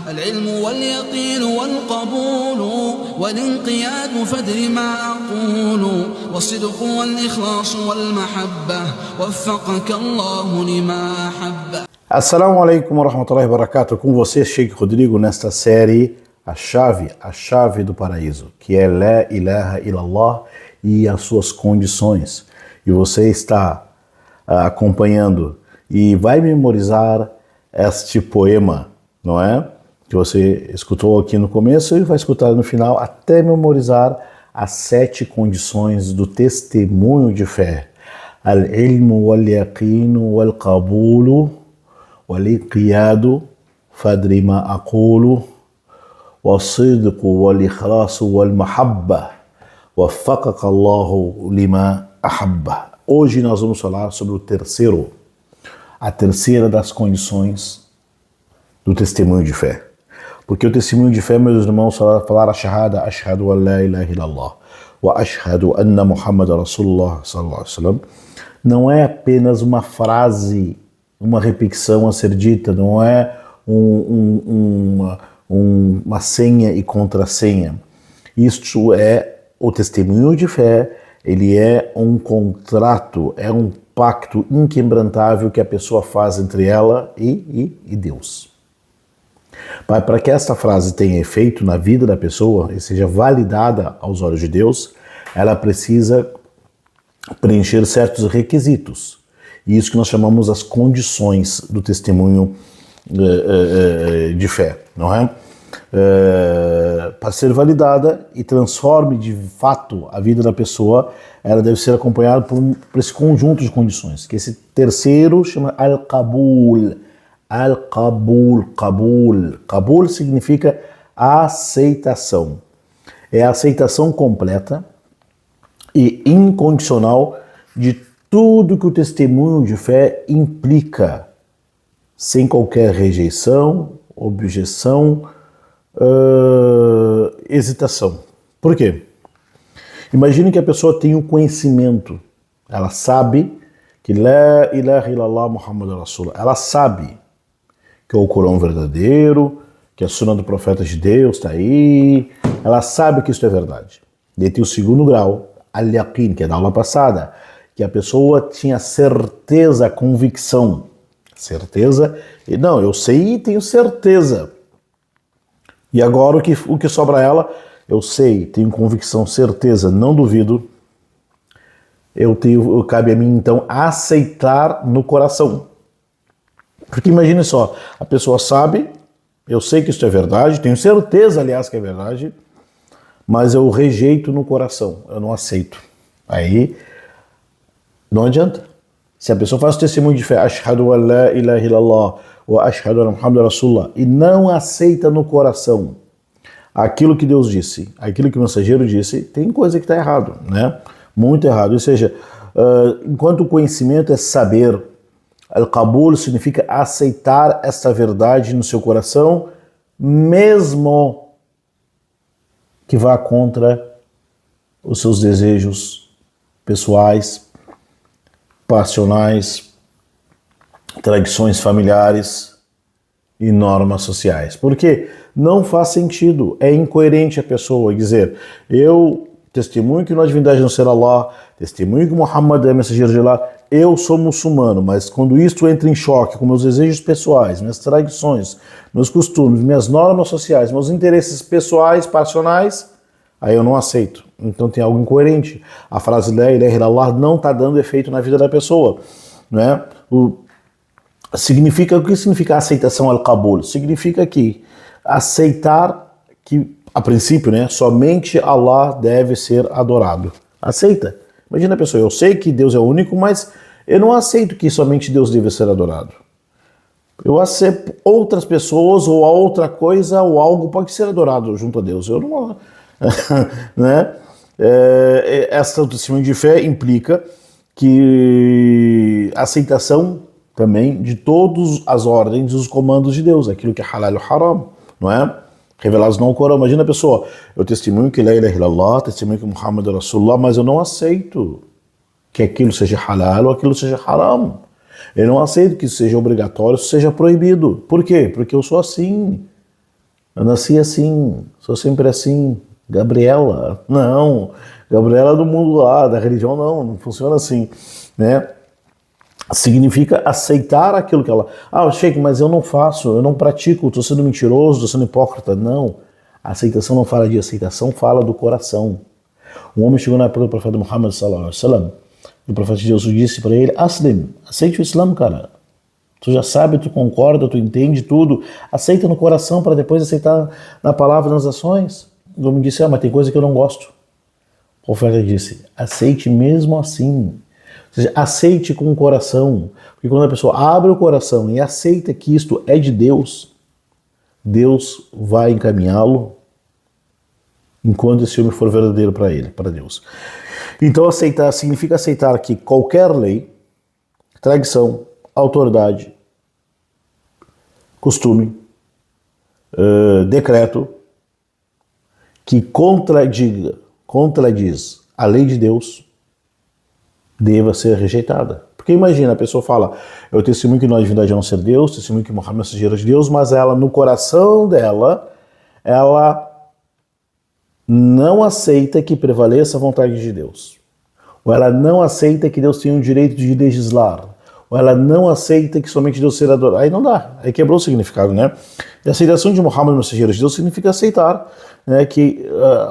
العلم واليقين والقبول والانقياد فادر ما أقول والصدق والإخلاص والمحبة وفقك الله لما أحب. Assalamu alaikum warahmatullahi wabarakatuh. Com você, Sheikh Rodrigo, nesta série A Chave do Paraíso, que é La ilaha illallah e as suas condições. E você está acompanhando e vai memorizar este poema, não é? Que você escutou aqui no começo e vai escutar no final até memorizar as 7 condições do testemunho de fé. Al-ilmu wal-yaqinu wal-qabulu wal-inqiyadu fadri ma aqulu was-sidqu wal-ikhlasu wal-mahabba waffaqaka Allahu lima ahabba. Hoje nós vamos falar sobre a terceira das condições do testemunho de fé. Porque o testemunho de fé, meus irmãos, falar a shahada, ashhadu an la ilaha illallah wa ashhadu anna Muhammad Rasulullah sallallahu alaihi wasallam, não é apenas uma frase, uma repetição a ser dita, não é uma senha e contrassenha. Isto é o testemunho de fé, ele é um contrato, é um pacto inquebrantável que a pessoa faz entre ela e Deus. Mas para que esta frase tenha efeito na vida da pessoa e seja validada aos olhos de Deus, ela precisa preencher certos requisitos. E isso que nós chamamos as condições do testemunho de fé, não é? Para ser validada e transforme de fato a vida da pessoa, ela deve ser acompanhada por esse conjunto de condições, que esse terceiro chama al-qabul. Qabul significa aceitação. É a aceitação completa e incondicional de tudo que o testemunho de fé implica, sem qualquer rejeição, objeção, hesitação. Por quê? Imagine que a pessoa tem o conhecimento, ela sabe que La ilaha illallah Muhammad Rasulullah, ela sabe que é o Corão verdadeiro, que a Sunna do Profeta de Deus está aí, ela sabe que isso é verdade. E tem o segundo grau, al-yaqin, que é da aula passada, que a pessoa tinha certeza, convicção. Certeza, não, eu sei e tenho certeza. E agora o que sobra a ela, eu sei, tenho convicção, certeza, não duvido, cabe a mim então aceitar no coração. Porque imagine só, a pessoa sabe, eu sei que isso é verdade, tenho certeza, aliás, que é verdade, mas eu rejeito no coração, eu não aceito. Aí, não adianta. Se a pessoa faz o testemunho de fé, ashhadu an la ilaha illallah, ou ashhadu anna Muhammad Rasulullah, e não aceita no coração aquilo que Deus disse, aquilo que o mensageiro disse, tem coisa que está errado, né? Muito errado. Ou seja, enquanto o conhecimento é saber, al-qabul significa aceitar esta verdade no seu coração, mesmo que vá contra os seus desejos pessoais, passionais, tradições familiares e normas sociais. Porque não faz sentido, é incoerente a pessoa dizer, eu testemunho que não há divindade não ser Allah, testemunho que Muhammad é mensageiro de Allah, eu sou muçulmano, mas quando isto entra em choque com meus desejos pessoais, minhas tradições, meus costumes, minhas normas sociais, meus interesses pessoais, passionais, aí eu não aceito. Então tem algo incoerente. A frase La ilaha illallah não está dando efeito na vida da pessoa, né? O que significa aceitação al-qabul? Significa que aceitar que, a princípio, né, somente Allah deve ser adorado. Aceita. Imagina a pessoa, eu sei que Deus é o único, mas eu não aceito que somente Deus deve ser adorado. Eu aceito outras pessoas ou a outra coisa ou algo pode ser adorado junto a Deus. Eu não... né? Essa testemunho de fé implica que a aceitação também de todas as ordens e os comandos de Deus, aquilo que é halal e haram, não é? Revelados no Corão. Imagina a pessoa, eu testemunho que La ilaha illallah, testemunho que Muhammad é Rasulullah, mas eu não aceito que aquilo seja halal ou aquilo seja haram. Eu não aceito que isso seja obrigatório, isso seja proibido. Por quê? Porque eu sou assim. Eu nasci assim, sou sempre assim. Gabriela, não. Gabriela é do mundo lá, da religião não funciona assim, né? Significa aceitar aquilo que ela... Sheikh, mas eu não faço, eu não pratico, estou sendo mentiroso, estou sendo hipócrita. Não, a aceitação não fala de aceitação, fala do coração. Um homem chegou na época do profeta Muhammad sallallahu alaihi wasallam, e o profeta de Deus disse para ele: Aslim, aceite o Islã, cara. Tu já sabe, tu concorda, tu entende tudo, aceita no coração para depois aceitar na palavra, nas ações. O homem disse: mas tem coisa que eu não gosto. O profeta disse: aceite mesmo assim. Ou seja, aceite com o coração. Porque quando a pessoa abre o coração e aceita que isto é de Deus, Deus vai encaminhá-lo enquanto esse homem for verdadeiro para ele, para Deus. Então aceitar significa aceitar que qualquer lei, tradição, autoridade, costume, decreto que contradiz a lei de Deus deva ser rejeitada. Porque imagina, a pessoa fala: eu testemunho que não há divindade a não ser Deus, testemunho que Muhammad é mensageiro de Deus, mas ela, no coração dela, ela não aceita que prevaleça a vontade de Deus. Ou ela não aceita que Deus tenha o direito de legislar. Ou ela não aceita que somente Deus seja adorado. Aí não dá, aí quebrou o significado, né? E a aceitação de Muhammad, mensageiro de Deus, significa aceitar, né, que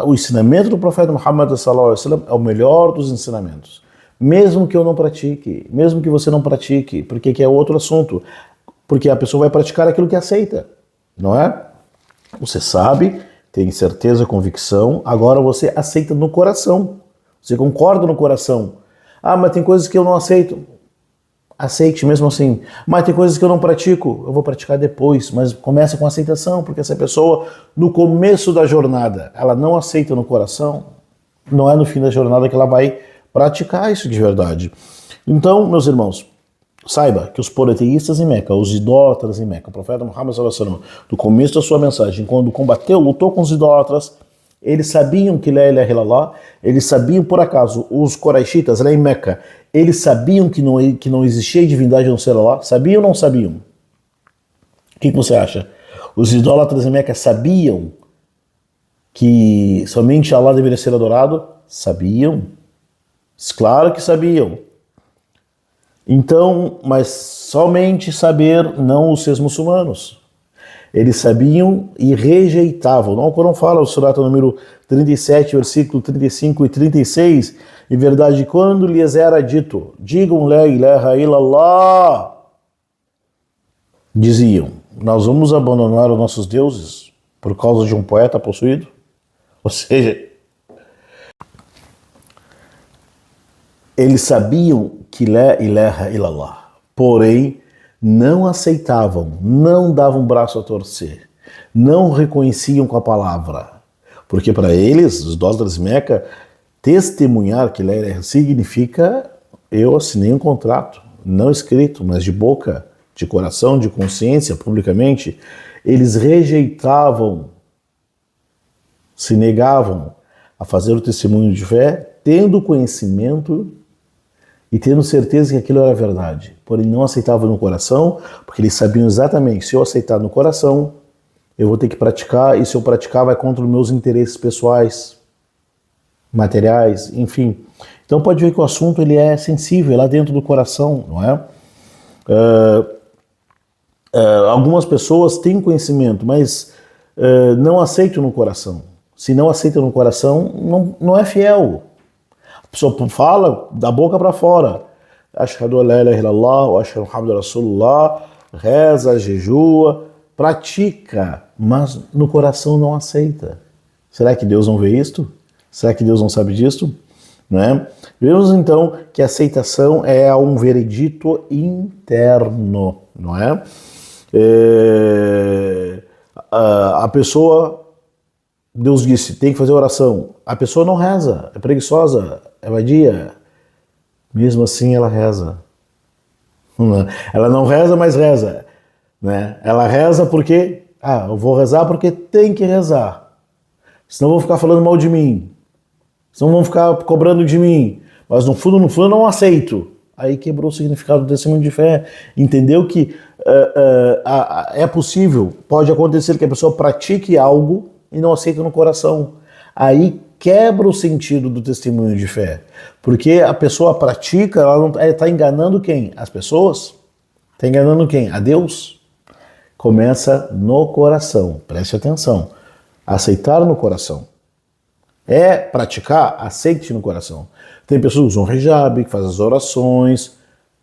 o ensinamento do profeta Muhammad sallallahu alaihi wasallam é o melhor dos ensinamentos. Mesmo que eu não pratique, mesmo que você não pratique, porque que é outro assunto. Porque a pessoa vai praticar aquilo que aceita, não é? Você sabe, tem certeza, convicção, agora você aceita no coração. Você concorda no coração. Mas tem coisas que eu não aceito. Aceite mesmo assim. Mas tem coisas que eu não pratico, eu vou praticar depois. Mas começa com aceitação, porque essa pessoa, no começo da jornada, ela não aceita no coração, não é no fim da jornada que ela vai praticar isso de verdade. Então, meus irmãos, saiba que os politeístas em Meca, os idólatras em Meca, o profeta Muhammad sallallahu alaihi wasallam, do começo da sua mensagem, quando combateu, lutou com os idólatras, eles sabiam que La ilaha illallah, eles sabiam, por acaso, os Quraishitas lá em Meca, eles sabiam que não existia divindade a não ser Allah? Sabiam ou não sabiam? O que você acha? Os idólatras em Meca sabiam que somente Allah deveria ser adorado? Sabiam. Claro que sabiam. Então, mas somente saber, não os seus muçulmanos. Eles sabiam e rejeitavam. Não, quando fala o surata número 37, versículo 35 e 36, em verdade, quando lhes era dito, digam La ilaha illallah, diziam: nós vamos abandonar os nossos deuses por causa de um poeta possuído? Ou seja, eles sabiam que La ilaha illallah, porém não aceitavam, não davam braço a torcer, não reconheciam com a palavra. Porque para eles, os idólatras de Meca, testemunhar que La ilaha significa: eu assinei um contrato, não escrito, mas de boca, de coração, de consciência, publicamente. Eles rejeitavam, se negavam a fazer o testemunho de fé, tendo conhecimento e tendo certeza que aquilo era verdade. Porém, não aceitavam no coração, porque eles sabiam exatamente: se eu aceitar no coração, eu vou ter que praticar, e se eu praticar vai contra os meus interesses pessoais, materiais, enfim. Então pode ver que o assunto ele é sensível, é lá dentro do coração, não é? Algumas pessoas têm conhecimento, mas não aceitam no coração. Se não aceitam no coração, não é fiel. A pessoa fala da boca para fora: Ashhadu an la ilaha illallah, wa ashhadu Muhammadan Rasulullah, reza, jejua, pratica, mas no coração não aceita. Será que Deus não vê isto? Será que Deus não sabe disto? Não é? Vemos então que a aceitação é um veredito interno, não é? A pessoa, Deus disse, tem que fazer oração. A pessoa não reza, é preguiçosa, é vadia. Mesmo assim ela reza. Ela não reza, mas reza. Né? Ela reza porque, eu vou rezar porque tem que rezar. Senão vão ficar falando mal de mim. Senão vão ficar cobrando de mim. Mas no fundo eu não aceito. aí quebrou o significado do testemunho de fé. Entendeu que é possível, pode acontecer que a pessoa pratique algo e não aceita no coração. Aí quebra o sentido do testemunho de fé. Porque a pessoa pratica, ela está enganando quem? As pessoas? Está enganando quem? A Deus? Começa no coração. Preste atenção. Aceitar no coração. É praticar, aceite no coração. Tem pessoas que usam hijab, que fazem as orações,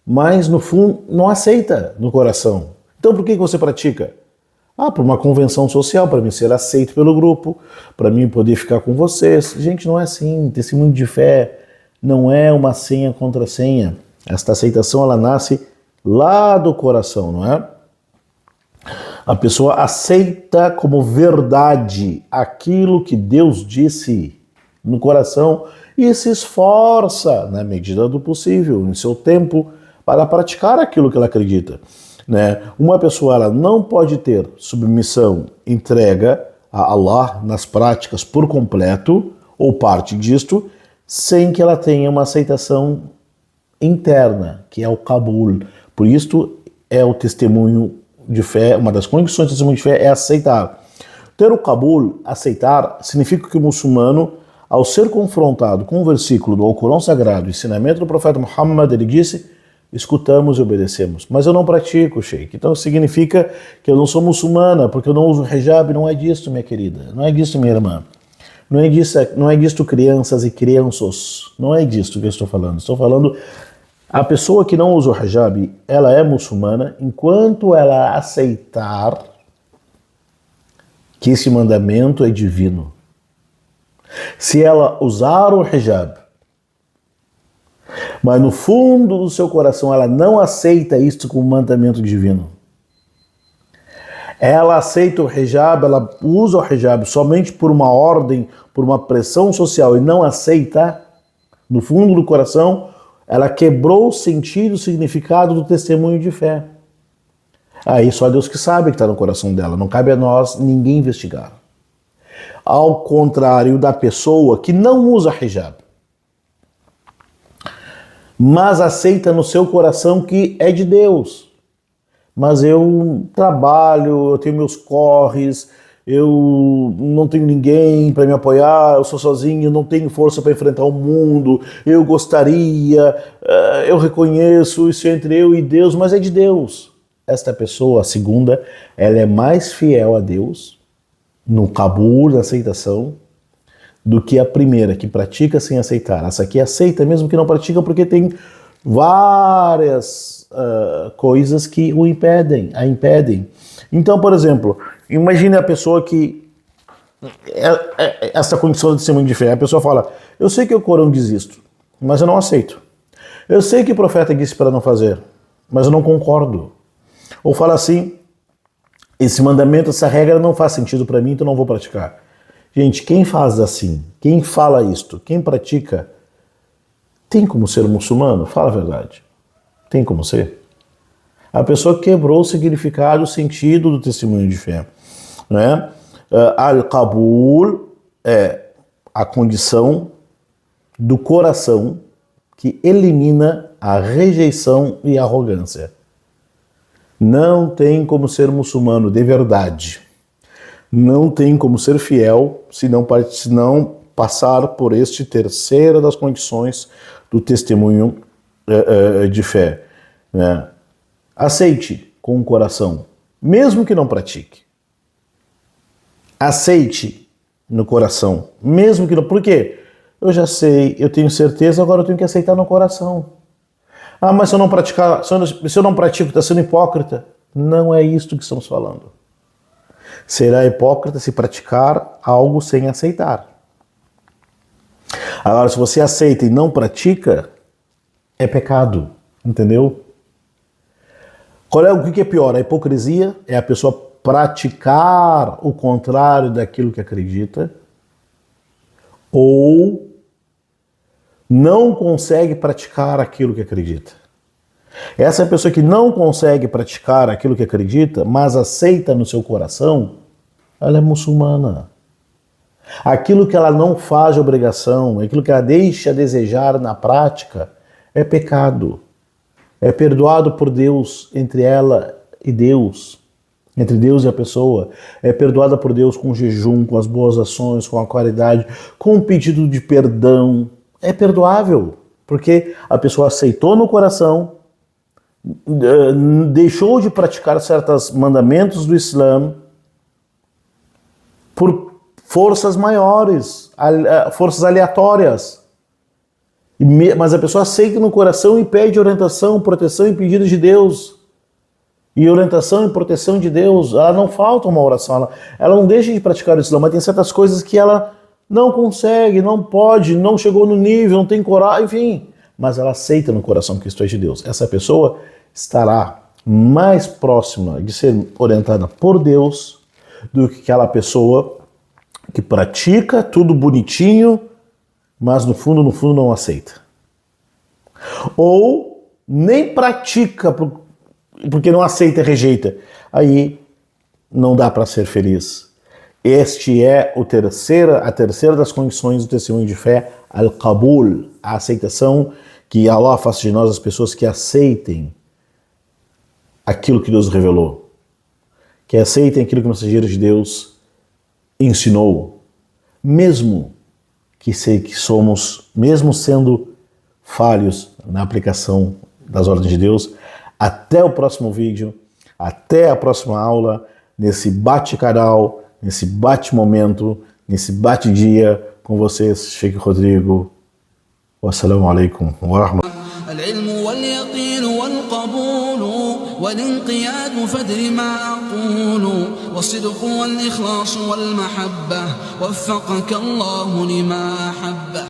mas no fundo não aceita no coração. Então por que você pratica? Por uma convenção social, para mim ser aceito pelo grupo, para mim poder ficar com vocês. Gente, não é assim. Testemunho de fé não é uma senha contra senha. Esta aceitação, ela nasce lá do coração, não é? A pessoa aceita como verdade aquilo que Deus disse no coração e se esforça, na medida do possível, em seu tempo, para praticar aquilo que ela acredita. Né? Uma pessoa ela não pode ter submissão, entrega a Allah nas práticas por completo, ou parte disto, sem que ela tenha uma aceitação interna, que é o Qabul. Por isso é o testemunho de fé, uma das condições do testemunho de fé é aceitar. Ter o Qabul, aceitar, significa que o muçulmano, ao ser confrontado com um versículo do Alcorão Sagrado, ensinamento do profeta Muhammad, ele disse: escutamos e obedecemos. Mas eu não pratico, Sheikh. Então significa que eu não sou muçulmana, porque eu não uso hijab. Não é disso, minha querida. Não é disso, minha irmã. Não é disso, crianças e crianços. Não é disso que eu estou falando. Estou falando, a pessoa que não usa o hijab, ela é muçulmana enquanto ela aceitar que esse mandamento é divino. Se ela usar o hijab, mas no fundo do seu coração ela não aceita isto como mandamento divino, ela aceita o hijab, ela usa o hijab somente por uma ordem, por uma pressão social e não aceita, no fundo do coração, ela quebrou o sentido, o significado do testemunho de fé. Aí só Deus que sabe o que está no coração dela, não cabe a nós ninguém investigar. Ao contrário da pessoa que não usa hijab, mas aceita no seu coração que é de Deus. Mas eu trabalho, eu tenho meus corres, eu não tenho ninguém para me apoiar, eu sou sozinho, não tenho força para enfrentar o mundo, eu gostaria, eu reconheço isso entre eu e Deus, mas é de Deus. Esta pessoa, a segunda, ela é mais fiel a Deus no Qabul, na aceitação, do que a primeira, que pratica sem aceitar. Essa aqui aceita mesmo que não pratica, porque tem várias coisas que a impedem. Então, por exemplo, imagine a pessoa que essa condição de testemunho de fé, a pessoa fala: eu sei que o Corão diz isto, mas eu não aceito. Eu sei que o profeta disse para não fazer, mas eu não concordo. Ou fala assim: esse mandamento, essa regra não faz sentido para mim, então não vou praticar. Gente, quem faz assim, quem fala isto, quem pratica, tem como ser muçulmano? Fala a verdade. Tem como ser? A pessoa quebrou o significado, o sentido do testemunho de fé. Né? Al-Qabul é a condição do coração que elimina a rejeição e a arrogância. Não tem como ser muçulmano de verdade. Não tem como ser fiel se não passar por este terceira das condições do testemunho de fé. Né? Aceite com o coração, mesmo que não pratique. Aceite no coração, mesmo que não... Por quê? Eu já sei, eu tenho certeza, agora eu tenho que aceitar no coração. Mas se eu não praticar, se eu não pratico, está sendo hipócrita. Não é isto que estamos falando. Será hipócrita se praticar algo sem aceitar. Agora, se você aceita e não pratica, é pecado, entendeu? O que é pior? A hipocrisia é a pessoa praticar o contrário daquilo que acredita, ou não consegue praticar aquilo que acredita. Essa pessoa que não consegue praticar aquilo que acredita, mas aceita no seu coração, ela é muçulmana. Aquilo que ela não faz de obrigação, aquilo que ela deixa a desejar na prática, é pecado. é perdoado por Deus entre ela e Deus, entre Deus e a pessoa, é perdoada por Deus com jejum, com as boas ações, com a caridade, com o pedido de perdão. É perdoável, porque a pessoa aceitou no coração, deixou de praticar certos mandamentos do Islã por forças maiores, forças aleatórias. Mas a pessoa aceita no coração e pede orientação, proteção e pedido de Deus. E orientação e proteção de Deus, ela não falta uma oração, ela não deixa de praticar o Islã, mas tem certas coisas que ela não consegue, não pode, não chegou no nível, não tem coragem, enfim. Mas ela aceita no coração que isto é de Deus. Essa pessoa estará mais próxima de ser orientada por Deus do que aquela pessoa que pratica tudo bonitinho, mas no fundo não aceita. Ou nem pratica porque não aceita e rejeita. Aí não dá para ser feliz. Este é a terceira das condições do testemunho de fé, al-qabul, a aceitação, que Allah faça de nós as pessoas que aceitem aquilo que Deus revelou, que aceitem aquilo que o mensageiro de Deus ensinou, mesmo que somos, mesmo sendo falhos na aplicação das ordens de Deus. Até o próximo vídeo, até a próxima aula, nesse bate-canal, nesse bate-momento, nesse bate-dia com vocês, Sheikh Rodrigo. Wassalamu alaikum wa rahmatullahi. العلم واليقين والقبول والانقياد فادر ما أقول والصدق والإخلاص والمحبة وفقك الله لما أحب.